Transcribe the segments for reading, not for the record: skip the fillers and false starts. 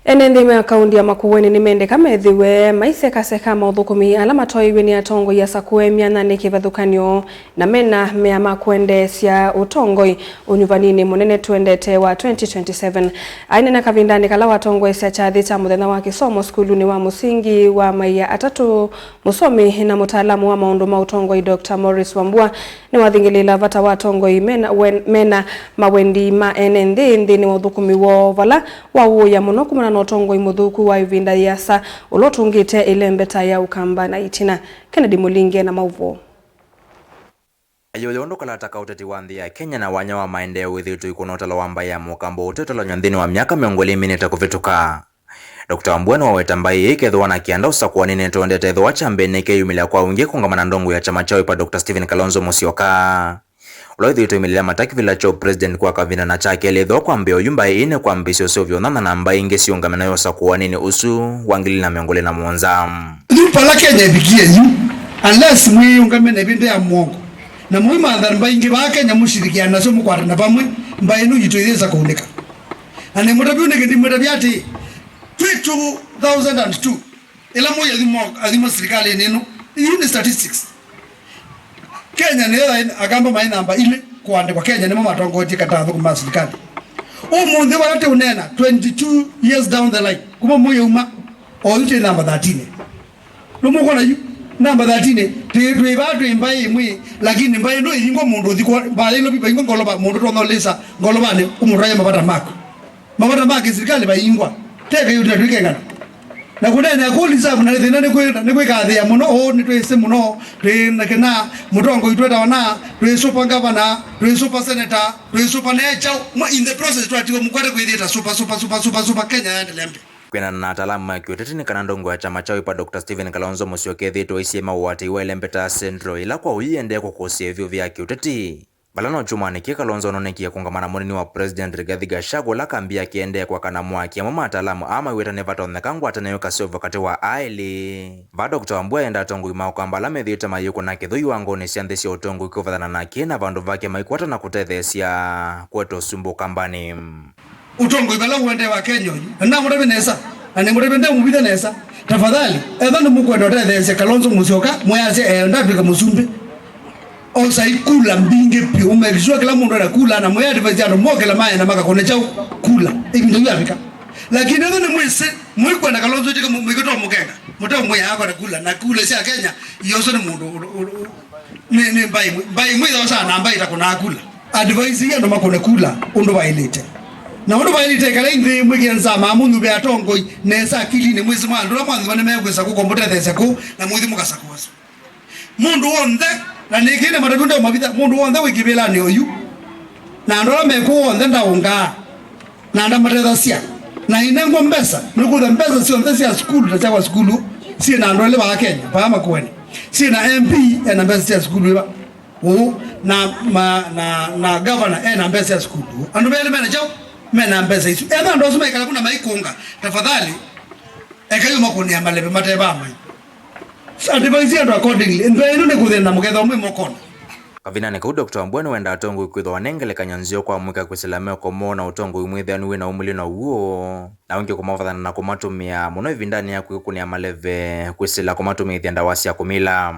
Ene ndime akaunti ya Makueni nimendeka methiwe maisekaseka maũthũkũmi ala matoiwe ni atongo ya sakue mianane kivathukanio na mena mea makwendesya utongoi unyuvanini munene tuendete wa 2027 aine na kavindani kala watongo esya chathi cha muthenya wa kisomo skuluni wa musingi wa maia atatu musomi na mutaalamu wa maundu ma utongoi Dr. Morris Wambua ni wathingilila vata watongoi mena mawendi ma nthi ni wathũkũmi wo vala wa uya muno kumana na utongoi muthuku wa ivinda yasa ulotungite ilembeta ya ukamba na itina. Kennedy Mulinge na mauvo. Ayoyondo kala taka uteti wa nthi ya Kenya na wanya wa maendeleo withitu ikunota la wamba ya mukambo uteto la nyanthini wa miaka miongoli minita kuvituka. Dr. Wambua ni waweta mbai ikethwa na kianda usakuwa nini tuendete ethwa chambene ke yumila kwa unge kongamana ndongo ya chama chao pa Dr. Stephen Kalonzo Musyoka. Uloithi ituimilia mataki vila cho president kwa kavina na chake letho kwa mbeo yumba ine kwa mbisio sovyo nana na mba inge siungamena yosa kuwa nini usu wangili na miongole na mwonza. Pala Kenya ibikie yu unless mwi ungamena ibinde ya mwongo na mwi maandhari mba inge wa Kenya mushirikia na somu kwa rana pamwe mba inu jitoidheza kuhunika ane mutabi unike ndi mutabi ati 2002 ila moja azimo serikali neno yuni statistics Kenya nera agamba mai namba ile kuande kwa Kenya nimo matongoji katathu kuma serikali umunthe warate unena 22 years down the line kuma moyo uma oyute namba 13 lumukona yu namba 13 twe batu imbai mwi lakini mbai no ingo mundu thiko bale no biba ingo ngoloba mundu tono lesa ngoloba ne umuraya mabata mako serikali baingwa teke yuta twikengana na kunene akuliza kuna thina ni kwikathia muno o ni twese muno na kena mutongo itweta wana twesupa gavana twesupa senator twesupa necha in the process twatiwa mukwate kwithita super Kenya yaendelea mbe kwena na ataalamu kiuteti ni kana ndongo ya chama chao pa Dr. Stephen Kalonzo Musyoka thito isema wati welembeta central ila kwa uiende kwa kusievyo vya kiuteti balano chumani kia Kalonzo nonekia kongamana munini wa President Rigathi Gachagua la kambia kiende kwa kana mwaki ya mama ataalamu ama iweta nevata onekangwa atanayo kasovu wakati wa aili. Va Dr. Wambua enda atongo imao kambala methita mayuko na kithui wangone sianthesi ya utongo ikufadhana na kiena vandu vake maikwata na kutethesia kweto sumbu kambani. Utongo ibala uende wa Kenya na murebe nesa na murebe nde mubithe nesa tafadhali ethano mukwenda tethesia Kalonzo Musyoka mwase ndafika musumbe osa ikula mbinge pio umekishwa kila mundu anakula na moya advise ando moke la maya na maka konecha kula ibindu yafika lakini ethano mwese mwikwenda Kalonzo tika mwikoto mukenga muto moya yako anakula na kula sia Kenya yoso ni mundu ni mbai mwiza sana mbai takona akula advise ando makone kula undu bailete na undu bailete kala indi mwigenza mamundu be atongo nesa akili ni mwezi mwandu na mwandu bane megwesa kukombote these ku na mwizi mukasakwaso mundu wonde na nikine matunda mabitha mundu wonde wikibela ni oyu na ndola meko wonde ndaunga na ndamathetha cia na inengo mbesa nukutha mbesa sio mbesa ya skulu na chawa skulu si na ndole ba Kenya pa Makueni si na MP na mbesa ya skulu ba na governor na mbesa ya skulu andu bele mena chao mena mbesa isu eba ndo sema ikala kuna maikunga tafadhali ekayo makoni amalebe mateba mai advise ndo accordingly ndo eno ne kuthena mugetha mwe mokona kavina ne ku Dr. Wambua wenda atongo ikwithwa nengele kanyanzio kwa mwika kwiselameo komona utongo imwithanu wina umuli na uo na wengi kumavadhana na kumatumia muno ivindani ya kuikunia maleve kwisila kumatumia ithianda wasi ya kumila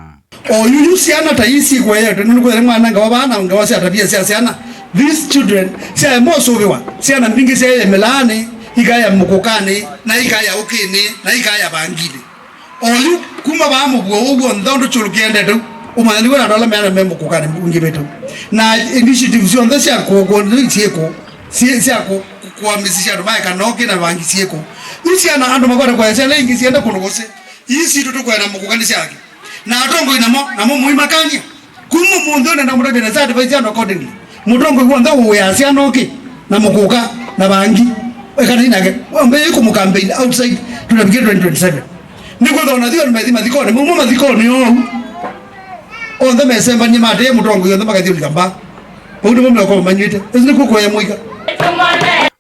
oyu siana taisi kwa yetu nini kwa mwana nga wabana nga wasi atabia siana these children sia most of one siana mbingi sia melani ikaya mukukani na ikaya ukini na ikaya bangili oyu kuma ba mu bwo ndondo chulukiende tu umani wona dola mena membo kukani ungibetu na initiative on this yako sieko siako kuamisisha ndo maika noki na bangi sieko isi ana ando magora kwa sala ingi sienda kunogose isi tutu kwa na mukukani siake na atongo inamo muimakanya kumu mundo na murabe na zati baizia no accordingly mutongo kwa ndo uya sia noki na mukuka na bangi ekana inage ambe yuko mukambe outside tunabikia 2027 niko ndo ndio mathikoni mumo mathikoni onda mesemba ni mate mutongo yonda magathio ligamba undu mume ko manyite ezini kuko ya muika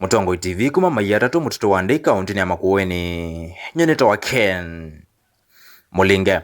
Mutongo TV kuma maia tatu mutoto wa ndika untini ya Makueni nyeneta wa Ken Mulinge.